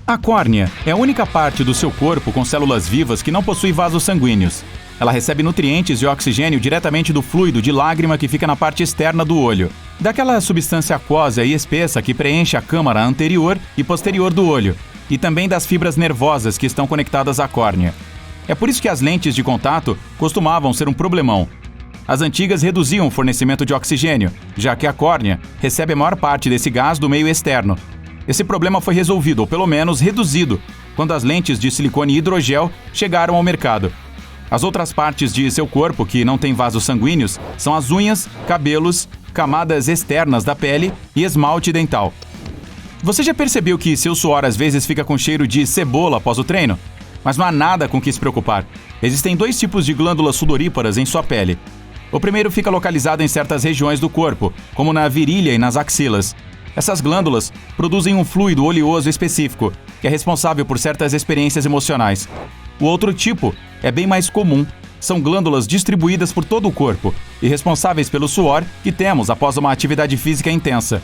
A córnea é a única parte do seu corpo com células vivas que não possui vasos sanguíneos. Ela recebe nutrientes e oxigênio diretamente do fluido de lágrima que fica na parte externa do olho, daquela substância aquosa e espessa que preenche a câmara anterior e posterior do olho, e também das fibras nervosas que estão conectadas à córnea. É por isso que as lentes de contato costumavam ser um problemão. As antigas reduziam o fornecimento de oxigênio, já que a córnea recebe a maior parte desse gás do meio externo. Esse problema foi resolvido, ou pelo menos reduzido, quando as lentes de silicone e hidrogel chegaram ao mercado. As outras partes de seu corpo que não têm vasos sanguíneos são as unhas, cabelos, camadas externas da pele e esmalte dental. Você já percebeu que seu suor às vezes fica com cheiro de cebola após o treino? Mas não há nada com que se preocupar. Existem 2 tipos de glândulas sudoríparas em sua pele. O primeiro fica localizado em certas regiões do corpo, como na virilha e nas axilas. Essas glândulas produzem um fluido oleoso específico, que é responsável por certas experiências emocionais. O outro tipo é bem mais comum. São glândulas distribuídas por todo o corpo e responsáveis pelo suor que temos após uma atividade física intensa.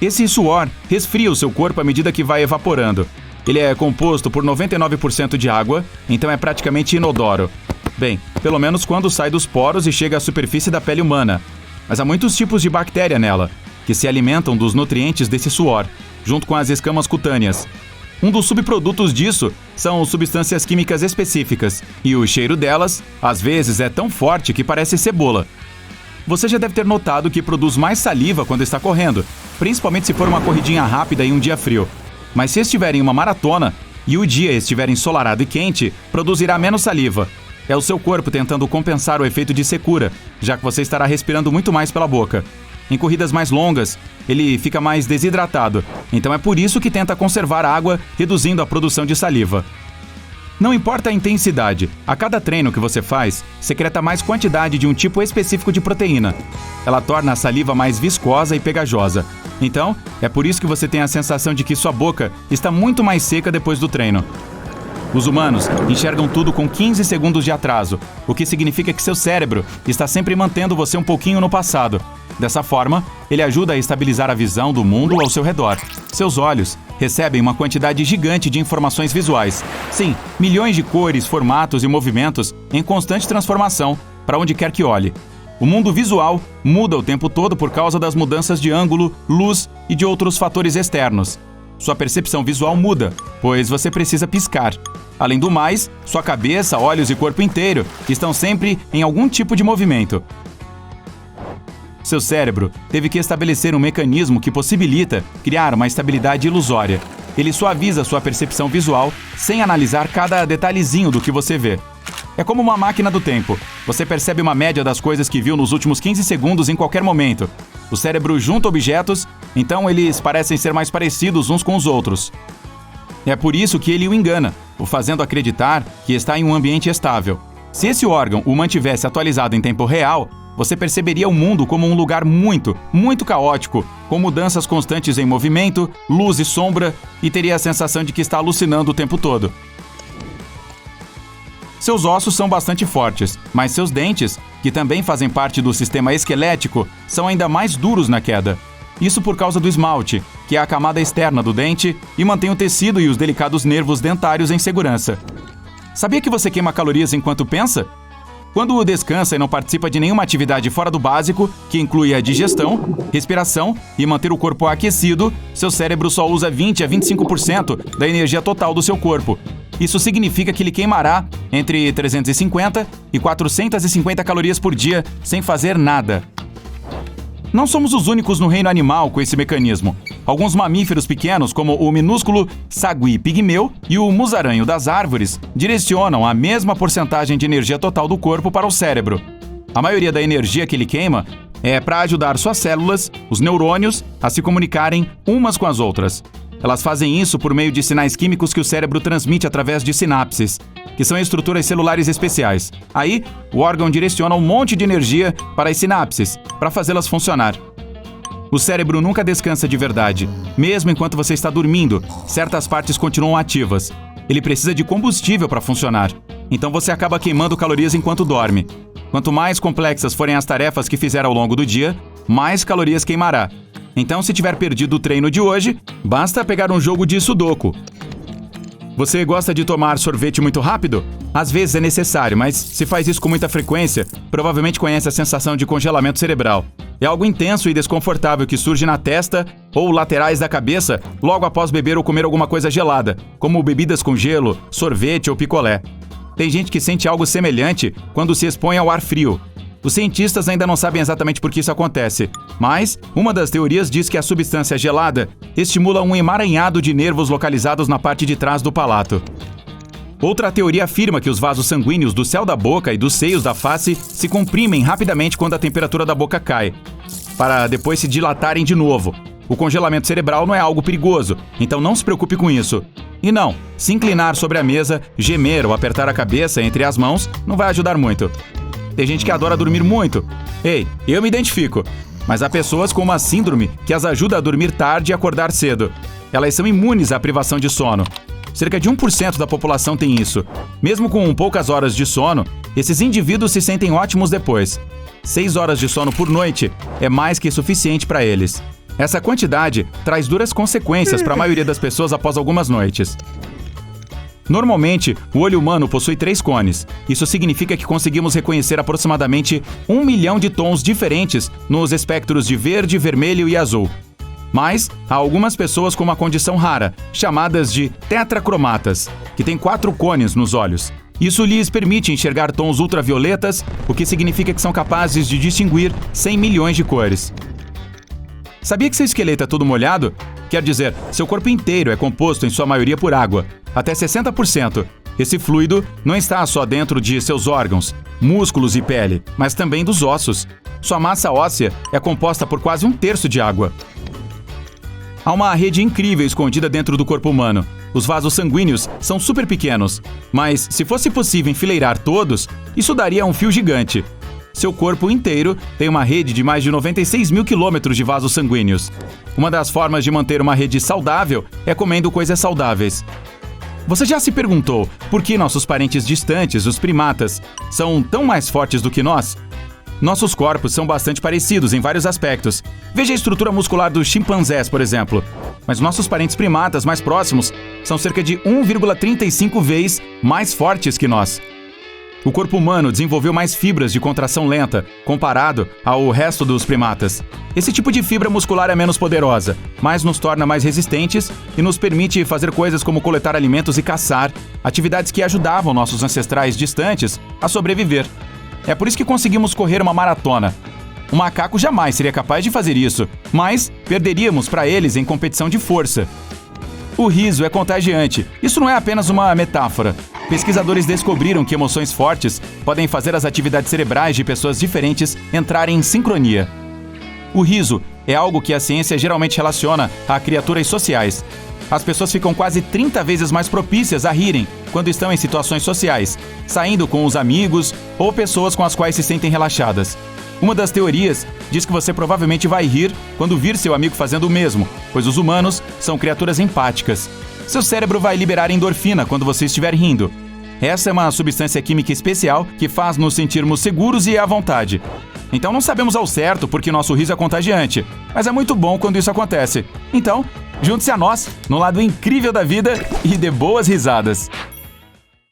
Esse suor resfria o seu corpo à medida que vai evaporando. Ele é composto por 99% de água, então é praticamente inodoro. Bem, pelo menos quando sai dos poros e chega à superfície da pele humana. Mas há muitos tipos de bactéria nela, que se alimentam dos nutrientes desse suor, junto com as escamas cutâneas. Um dos subprodutos disso são substâncias químicas específicas, e o cheiro delas, às vezes, é tão forte que parece cebola. Você já deve ter notado que produz mais saliva quando está correndo, principalmente se for uma corridinha rápida em um dia frio. Mas se estiver em uma maratona e o dia estiver ensolarado e quente, produzirá menos saliva. É o seu corpo tentando compensar o efeito de secura, já que você estará respirando muito mais pela boca. Em corridas mais longas, ele fica mais desidratado, então é por isso que tenta conservar a água, reduzindo a produção de saliva. Não importa a intensidade, a cada treino que você faz, secreta mais quantidade de um tipo específico de proteína. Ela torna a saliva mais viscosa e pegajosa. Então, é por isso que você tem a sensação de que sua boca está muito mais seca depois do treino. Os humanos enxergam tudo com 15 segundos de atraso, o que significa que seu cérebro está sempre mantendo você um pouquinho no passado. Dessa forma, ele ajuda a estabilizar a visão do mundo ao seu redor. Seus olhos recebem uma quantidade gigante de informações visuais. Sim, milhões de cores, formatos e movimentos em constante transformação, para onde quer que olhe. O mundo visual muda o tempo todo por causa das mudanças de ângulo, luz e de outros fatores externos. Sua percepção visual muda, pois você precisa piscar. Além do mais, sua cabeça, olhos e corpo inteiro estão sempre em algum tipo de movimento. Seu cérebro teve que estabelecer um mecanismo que possibilita criar uma estabilidade ilusória. Ele suaviza sua percepção visual sem analisar cada detalhezinho do que você vê. É como uma máquina do tempo. Você percebe uma média das coisas que viu nos últimos 15 segundos em qualquer momento. O cérebro junta objetos, então eles parecem ser mais parecidos uns com os outros. É por isso que ele o engana, o fazendo acreditar que está em um ambiente estável. Se esse órgão o mantivesse atualizado em tempo real, você perceberia o mundo como um lugar muito, muito caótico, com mudanças constantes em movimento, luz e sombra, e teria a sensação de que está alucinando o tempo todo. Seus ossos são bastante fortes, mas seus dentes, que também fazem parte do sistema esquelético, são ainda mais duros na queda. Isso por causa do esmalte, que é a camada externa do dente e mantém o tecido e os delicados nervos dentários em segurança. Sabia que você queima calorias enquanto pensa? Quando descansa e não participa de nenhuma atividade fora do básico, que inclui a digestão, respiração e manter o corpo aquecido, seu cérebro só usa 20 a 25% da energia total do seu corpo. Isso significa que ele queimará entre 350 e 450 calorias por dia sem fazer nada. Não somos os únicos no reino animal com esse mecanismo. Alguns mamíferos pequenos, como o minúsculo sagui pigmeu e o musaranho das árvores, direcionam a mesma porcentagem de energia total do corpo para o cérebro. A maioria da energia que ele queima é para ajudar suas células, os neurônios, a se comunicarem umas com as outras. Elas fazem isso por meio de sinais químicos que o cérebro transmite através de sinapses, que são estruturas celulares especiais. Aí, o órgão direciona um monte de energia para as sinapses, para fazê-las funcionar. O cérebro nunca descansa de verdade. Mesmo enquanto você está dormindo, certas partes continuam ativas. Ele precisa de combustível para funcionar. Então você acaba queimando calorias enquanto dorme. Quanto mais complexas forem as tarefas que fizer ao longo do dia, mais calorias queimará. Então, se tiver perdido o treino de hoje, basta pegar um jogo de sudoku. Você gosta de tomar sorvete muito rápido? Às vezes é necessário, mas se faz isso com muita frequência, provavelmente conhece a sensação de congelamento cerebral. É algo intenso e desconfortável que surge na testa ou laterais da cabeça logo após beber ou comer alguma coisa gelada, como bebidas com gelo, sorvete ou picolé. Tem gente que sente algo semelhante quando se expõe ao ar frio. Os cientistas ainda não sabem exatamente por que isso acontece, mas uma das teorias diz que a substância gelada estimula um emaranhado de nervos localizados na parte de trás do palato. Outra teoria afirma que os vasos sanguíneos do céu da boca e dos seios da face se comprimem rapidamente quando a temperatura da boca cai, para depois se dilatarem de novo. O congelamento cerebral não é algo perigoso, então não se preocupe com isso. E não, se inclinar sobre a mesa, gemer ou apertar a cabeça entre as mãos não vai ajudar muito. Tem gente que adora dormir muito. Ei, eu me identifico. Mas há pessoas com uma síndrome que as ajuda a dormir tarde e acordar cedo. Elas são imunes à privação de sono. Cerca de 1% da população tem isso. Mesmo com poucas horas de sono, esses indivíduos se sentem ótimos depois. 6 horas de sono por noite é mais que suficiente para eles. Essa quantidade traz duras consequências para a maioria das pessoas após algumas noites. Normalmente, o olho humano possui 3 cones. Isso significa que conseguimos reconhecer aproximadamente 1 milhão de tons diferentes nos espectros de verde, vermelho e azul. Mas há algumas pessoas com uma condição rara, chamadas de tetracromatas, que têm 4 cones nos olhos. Isso lhes permite enxergar tons ultravioletas, o que significa que são capazes de distinguir 100 milhões de cores. Sabia que seu esqueleto é todo molhado? Quer dizer, seu corpo inteiro é composto em sua maioria por água, até 60%. Esse fluido não está só dentro de seus órgãos, músculos e pele, mas também dos ossos. Sua massa óssea é composta por quase 1/3 de água. Há uma rede incrível escondida dentro do corpo humano. Os vasos sanguíneos são super pequenos, mas se fosse possível enfileirar todos, isso daria um fio gigante. Seu corpo inteiro tem uma rede de mais de 96 mil quilômetros de vasos sanguíneos. Uma das formas de manter uma rede saudável é comendo coisas saudáveis. Você já se perguntou por que nossos parentes distantes, os primatas, são tão mais fortes do que nós? Nossos corpos são bastante parecidos em vários aspectos. Veja a estrutura muscular dos chimpanzés, por exemplo. Mas nossos parentes primatas mais próximos são cerca de 1,35 vezes mais fortes que nós. O corpo humano desenvolveu mais fibras de contração lenta, comparado ao resto dos primatas. Esse tipo de fibra muscular é menos poderosa, mas nos torna mais resistentes e nos permite fazer coisas como coletar alimentos e caçar, atividades que ajudavam nossos ancestrais distantes a sobreviver. É por isso que conseguimos correr uma maratona. Um macaco jamais seria capaz de fazer isso, mas perderíamos para eles em competição de força. O riso é contagiante. Isso não é apenas uma metáfora. Pesquisadores descobriram que emoções fortes podem fazer as atividades cerebrais de pessoas diferentes entrarem em sincronia. O riso é algo que a ciência geralmente relaciona a criaturas sociais. As pessoas ficam quase 30 vezes mais propícias a rirem quando estão em situações sociais, saindo com os amigos ou pessoas com as quais se sentem relaxadas. Uma das teorias diz que você provavelmente vai rir quando vir seu amigo fazendo o mesmo, pois os humanos são criaturas empáticas. Seu cérebro vai liberar endorfina quando você estiver rindo. Essa é uma substância química especial que faz nos sentirmos seguros e à vontade. Então não sabemos ao certo porque nosso riso é contagiante, mas é muito bom quando isso acontece. Então, junte-se a nós no lado incrível da vida e dê boas risadas.